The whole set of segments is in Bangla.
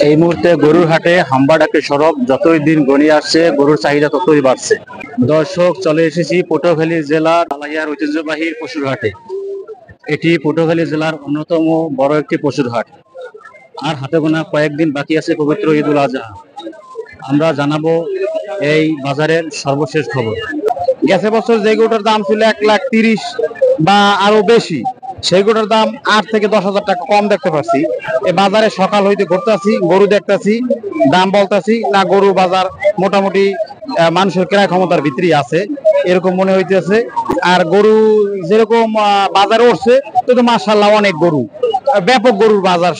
এই মুহূর্তে গরুর হাটে হাম্বাডাকে সড়ক যতই দিন গড়িয়ে আসছে গরুর চাহিদা ততই বাড়ছে। দর্শক, চলে এসেছি পটুয়াখালী জেলার আলাইয়ার ঐতিহ্যবাহী পশুর হাটে। এটি পটুয়াখালী জেলার অন্যতম বড় একটি পশুর হাট। আর হাতে গোনা কয়েকদিন বাকি আছে পবিত্র ঈদুল আজহা। আমরা জানাবো এই বাজারের সর্বশেষ খবর। গেছে বছর যে গরুটার দাম ছিল 1,30,000 বা আরো বেশি, সেই গরুটার দাম 8 থেকে 10,000 টাকা কম দেখতে পাচ্ছি। এই বাজারে সকাল হইতে ঘুরতেছি, গরু দেখতেছি, দাম বলতেছি না, গরু বাজার মোটামুটি মানুষের ক্রয় ক্ষমতার ভিতরেই আছে এরকম মনে হইতেছে। আর গরু যেরকম বাজারে উঠছে তো মাশাআল্লাহ অনেক গরু, ব্যাপক গরুর বাজার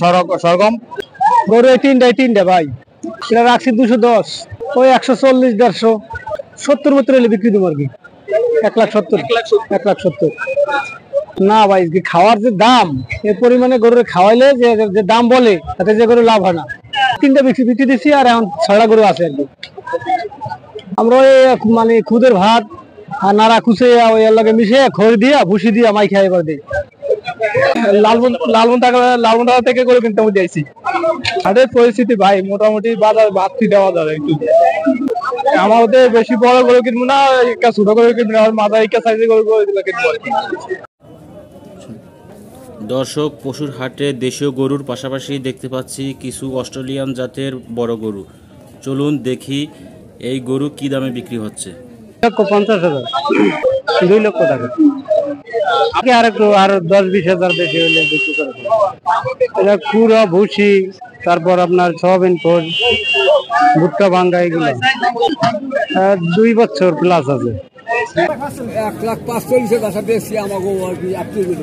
সরগম। গরু এই তিনটা ভাই, সেটা রাখছি 210, ওই 140, 150, 70 মতো বিক্রি দেবো আর কি। 1,70,000 না ভাই, খাওয়ার যে দাম, এর পরিমাণে গরুর খাওয়াইলে যে দাম বলে তাতে যে গরু লাভ হয় না। 3টা বিক্রি দিচ্ছি, আর এখন 6টা গরু আছে আর কি। আমরা ওই মানে খুদের ভাত আর নাড়া কুচে ওই লগে মিশিয়ে খড় দিয়া ভুসি দিয়া মাই খাই এবার দিই। লালমন থেকে গরু কিনতে দিয়েছি। হাটের পরিস্থিতি ভাই মোটামুটি বাজার বাড়তি দেওয়া যাবে একটু। আমাদের বেশি বড় গরু কিনবো না, ছোট গরু কিনবো না, মাথায় সাইজের গরু কিনবো। দর্শক, পশুর হাটে দেশীয় গরুর পাশাপাশি দেখতে পাচ্ছি কিছু অস্ট্রেলিয়ান জাতের বড় গরু। চলুন দেখি এই গরু কি দামে বিক্রি হচ্ছে। 1,50,000, 2 লক্ষ টাকা। আগে আরো 10-20,000 বেশি হলে বিক্রি করে। এটা কুড়া ভুসি, তারপর আপনার সয়াবিন খোল, ভুট্টা ভাঙ্গা, এগুলো 2 বছর প্লাস আছে। 1,45,000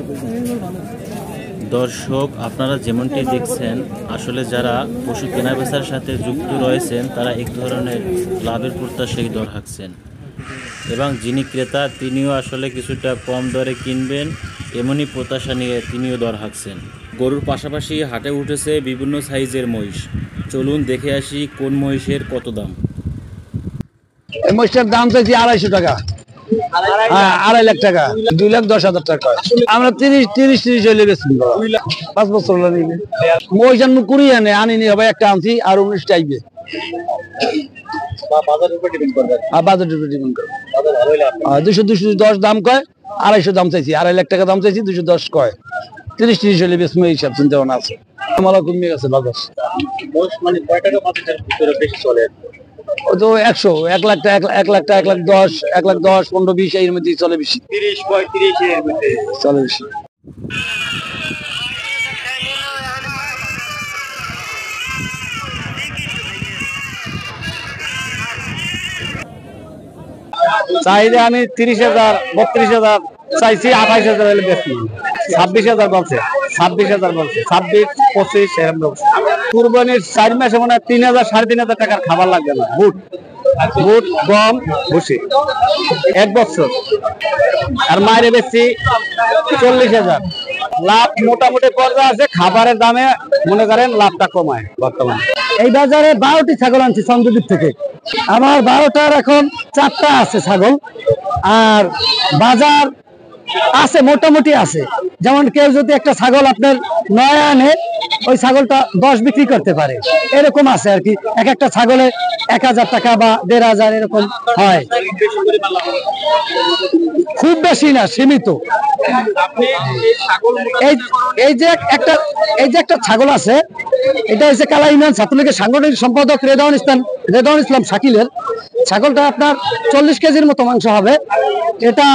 দর্শক, আপনারা যেমনটি দেখছেন, আসলে যারা পশু কেনাবেচার সাথে যুক্ত রয়েছেন তারা এক ধরনের লাভের প্রত্যাশায় দর হাঁকছেন, এবং যিনি ক্রেতা তিনিও আসলে কিছুটা কম দরে কিনবেন এমনই প্রত্যাশা নিয়ে তিনিও দর হাঁকছেন। গরুর পাশাপাশি হাটে উঠেছে বিভিন্ন সাইজের মহিষ। চলুন দেখে আসি কোন মহিষের কত দাম। এই মহিষটার দাম চাইছি 250 টাকা। 2.5 লাখ টাকা, 2,10,000 টাকা। আমরা 30 হইলে বেশি 5 বছর মহিষ আনবো 20 আনিনি হবে, একটা আনছি আর 19টা আইবে। বাজারের উপর ডিপেন্ড করবে। 210 দাম কয়, 250 দাম চাইছি, 2.5 লাখ টাকা দাম চাইছি, 210 কয়। 30 হইলে বেশি হিসাব চিন্তা ভাবনা আছে। আমারও কমে গেছে বাজার। মানে কয় টাকা বাজারের ভিতরে বেশি চলে? ও তো 100, 1 লাখ টাকা, 1 লাখ টাকা, 1,10,000, 1,10,000, 15-20 এর মধ্যে চলে বেশি। 30-35 এর মধ্যে চলে বেশি। চাহিদা আমি 30,000, 32,000 চাইছি, 28,000 হলে বেশি। 26,000 বলছে, 26,000 বলছে, 26-25 এরকম বলছে। কুরবানির 4 মাসে মনে হয় 3,000, 3,500 টাকার খাবার লাগবে না। বুট, গম, ভুসি 1 বছর। আর মায়ের বেশি 40,000। লাভ মোটামুটি পর্যায়ে আছে, খাবারের দামে মনে করেন লাভটা কমায় বর্তমানে। এই বাজারে 12টি ছাগল আনছি চন্দ্রদ্বীপ থেকে। আমার 12টার এখন 4টা আছে ছাগল। আর বাজার আছে মোটামুটি আছে। যেমন কেউ যদি একটা ছাগল আপনার 9 আনে, ওই ছাগলটা 10 বিক্রি করতে পারে, এরকম আছে আর কি। এক একটা ছাগলে 1,000 টাকা বা 1,500 এরকম হয়। খুব বেশি না, সীমিত। এই যে একটা ছাগল আছে, এটা হচ্ছে কালা ইউনিয়ন ছাত্রলীগের সাংগঠনিক সম্পাদক রেদাউল ইসলাম শাকিলের। ছাগলটা আপনার 40 কেজির মতো মাংস হবে। এটা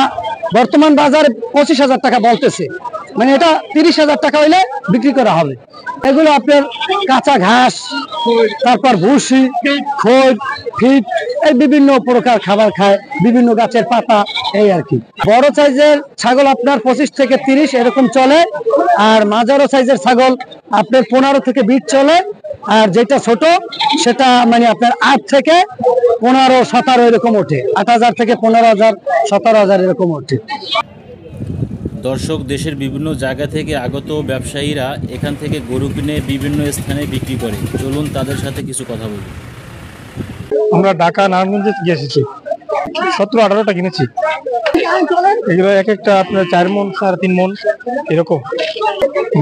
বর্তমান বাজারে 25,000 টাকা বলতেছে, মানে এটা 30,000 টাকা হইলে বিক্রি করা হবে। এগুলো আপনার কাঁচা ঘাস, তারপর ভুসি, খোল, ফিট, এই বিভিন্ন প্রকার খাবার খায়, বিভিন্ন গাছের পাতা, এই আর কি। বড় সাইজের ছাগল আপনার 25 থেকে 30 এরকম চলে। আর মাঝারো সাইজের ছাগল আপনার 15 থেকে 20 চলে। আর যেটা ছোট সেটা মানে আপনার 8 থেকে 15-17 এরকম ওঠে। 8,000 থেকে 15,000, 17,000 এরকম ওঠে। দর্শক, দেশের বিভিন্ন জায়গা থেকে আগত ব্যবসায়ীরা এখান থেকে গরু কিনে বিভিন্ন স্থানে বিক্রি করে। চলুন তাদের সাথে কিছু কথা বলি। আমরা ঢাকা নারায়ণগঞ্জে গিয়েছি, 17-18টা কিনেছি। এগুলো এক একটা আপনার 4 মণ, 3.5 মণ এরকম।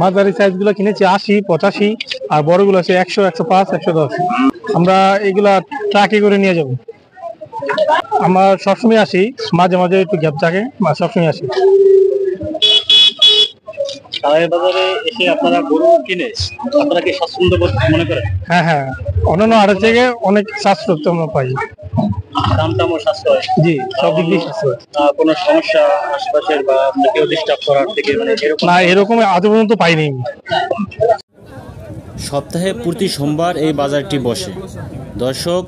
মাঝারি সাইজ গুলো কিনেছি 80, 85, আর বড়গুলো আছে 100, 105, 110। আমরা এগুলা ট্রাকে করে নিয়ে যাব। আমার সবসময় আসি, মাঝে মাঝে একটু গ্যাপ থাকে, সবসময় আসি। কালাই বাজারে এসে আপনারা গরু কিনে আপনারা কি স্বাচ্ছন্দ্য বোধ মনে করেন? হ্যাঁ হ্যাঁ, অন্যান্য হাটের থেকে অনেক সাশ্রয় আমরা পাই। দাম টামও সাশ্রয়? জি, সব দিক দিয়ে সাশ্রয়। কোনো সমস্যা আশেপাশের বা কেউ ডিস্টার্ব করার থেকে মানে এরকম? না, এরকম আজ পর্যন্ত পাইনি। সপ্তাহে প্রতি সোমবার এই বাজারটি বসে। দর্শক,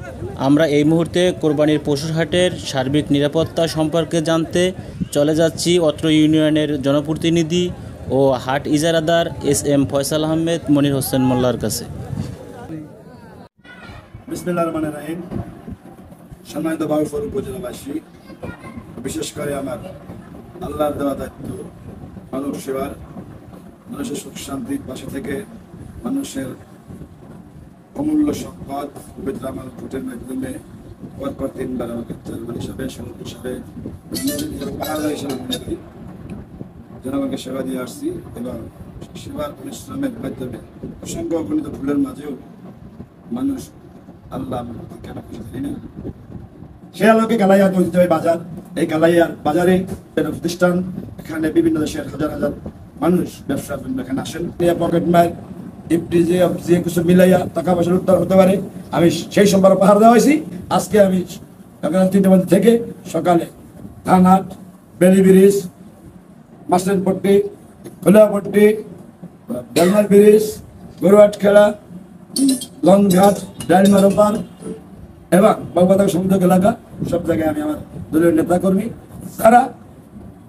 আমরা এই মুহূর্তে কোরবানির পশুর হাটের সার্বিক নিরাপত্তা সম্পর্কে জানতে চলে যাচ্ছি অত্র ইউনিয়নের জনপ্রতিনিধি ও হাট ইজারাদার SM ফয়সাল আহমেদ মনির হোসেন মোল্লার কাছে। বিসমিল্লাহির রহমানির রহিম। সম্মানিত বাউফল উপজেলাবাসী, বিশেষ করে আমার আল্লাহর দেওয়া দায়িত্ব মানব সেবার, মানুষের সুখ শান্তির পাশে থেকে মানুষের অমূল্য সম্পদ পবিত্র আমার ভোটের মাধ্যমে পরপর 3 বার আমাকে চেয়ারম্যান হিসাবে, সভাপতি হিসাবে, পাহাড় হিসাবে মনে করি জনগণকে সেবা দিয়ে আসছি এবং সেবার পরিশ্রমের মাধ্যমে অসংখ্য অগণিত ভুলের মাঝেও মানুষ আল্লাহ কেন খুশি থাকি না। সে আলোকে কালাইয়া ঐতিহ্যবাহী বাজার, এই কালাইয়ার বাজারে প্রতিষ্ঠান, এখানে বিভিন্ন দেশের হাজার হাজার মানুষ ব্যবসার জন্য এখানে আসেন। পকেট মার যে কিছু মিলাইয়া টাকা পয়সার উদ্ধার হতে পারে, আমি সেই সোমবার পাহাড় দেওয়া হয়েছি। আজকে আমি 3টে বাজে থেকে সকালে ধানহাট, বেলি ব্রিজ, মাসের পট্টি, খোলাপট্টি, বেলমার ব্রিজ, গরুয়াট খেলা, লংঘাট, ডাইলমার ওপার এবং বাগবাজার সমুদ্র এলাকা সব জায়গায় আমি আমার দলীয় নেতা কর্মী তারা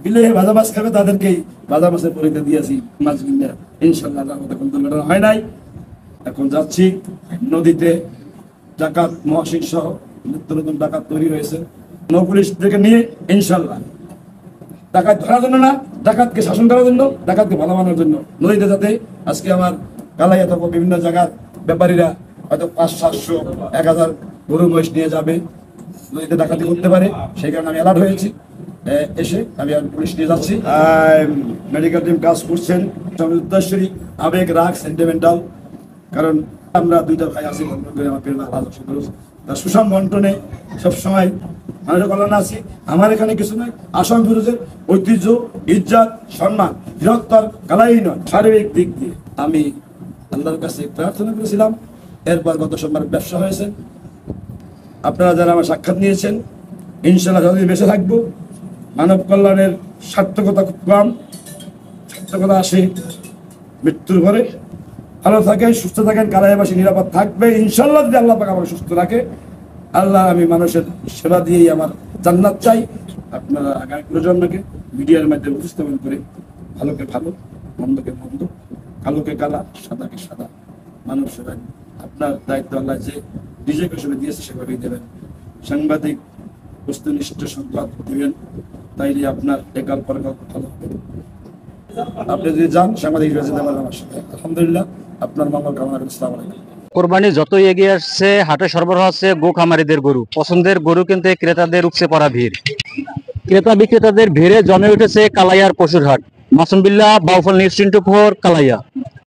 বিলে ভাজা মাছ খাবে তাদেরকেই ভাজা মাছের পরীক্ষা দিয়েছি মাছ কিনে। ইনশাল্লাহ এখন দুর্ঘটনা হয় নাই। এখন যাচ্ছি নদীতে, ডাকাত মহাসিং সহ নিত্য নতুন ডাকাত তৈরি হয়েছে। নৌ পুলিশ থেকে নিয়ে ইনশাল্লাহ ডাকাত ধরার জন্য না, ডাকাতকে শাসন করার জন্য, ডাকাতকে ভালো মানার জন্য নদীতে যাতে আজকে আমার কালাইয়া থাকবো বিভিন্ন জায়গার ব্যাপারীরা হয়তো 500, 700, 1000 গরু মহিষ নিয়ে যাবে, নদীতে ডাকাতি করতে পারে, সেই কারণে আমি অ্যালার্ট হয়েছি। এসে আমি আর পুলিশ নিয়ে যাচ্ছি। মেডিকেল টিম কাজ করছেন, উদ্দেশ্যই আবেগ, রাগ, সেন্টিমেন্টাল, কারণ আমরা 2টা ভাই আছি আমার প্রিয় তার সুষম বন্টনে সবসময় মানুষের কল্যাণে আছি। আমার এখানে কিছু নয়, আসাম বিরোধের ঐতিহ্য, ইজ্জত, সম্মান বৃহত্তর কালাই নয়, শারীরিক দিক দিয়ে আমি আল্লাহর কাছে প্রার্থনা করেছিলাম। এরপর গত সোমবার ব্যবসা হয়েছে। আপনারা যারা আমার সাক্ষাৎ নিয়েছেন, ইনশাল্লাহ যতদিন বেঁচে থাকবো, মানব কল্যাণের সার্থকতা খুব কম, সার্থকতা আসে মৃত্যুর পরে। ভালো থাকেন, সুস্থ থাকেন, কালাইয়াবাসী নিরাপদ থাকবে ইনশাল্লাহ। যদি আল্লাহ পাক আমাকে সুস্থ রাখে, আল্লাহ আমি মানুষের সেবা দিয়েই আমার জান্নাত চাই। আপনারা আগামী প্রজন্মকে মিডিয়ার মাধ্যমে উপস্থাপন করে ভালোকে ভালো, মন্দকে মন্দ, কালোকে কালা, সাদাকে সাদা মানব সেবায় আপনার দায়িত্ব আল্লাহ যে নিজেকে হিসেবে দিয়েছে সেভাবেই দেবেন। সাংবাদিক বস্তুনিষ্ঠ সংবাদ দিবেন, তাইলে আপনার একাল পরকাল ভালো হবে। আপনি যদি যান সাংবাদিক হিসেবে যেতে পারেন আমার সাথে, আলহামদুলিল্লাহ আপনার মঙ্গল কামনা করি। আসসালামু আলাইকুম। কোরবানি যতই এগিয়ে আসছে, হাটে সরবরাহ হচ্ছে গো খামারিদের গরু, পছন্দের গরু কিনতে ক্রেতাদের উপচে পড়া ভিড়। ক্রেতা বিক্রেতাদের ভিড়ে জমে উঠেছে কালাইয়ার পশুর হাট। মাসুম বিল্লাহ, বাউফল নিউজ 24, কালাইয়া।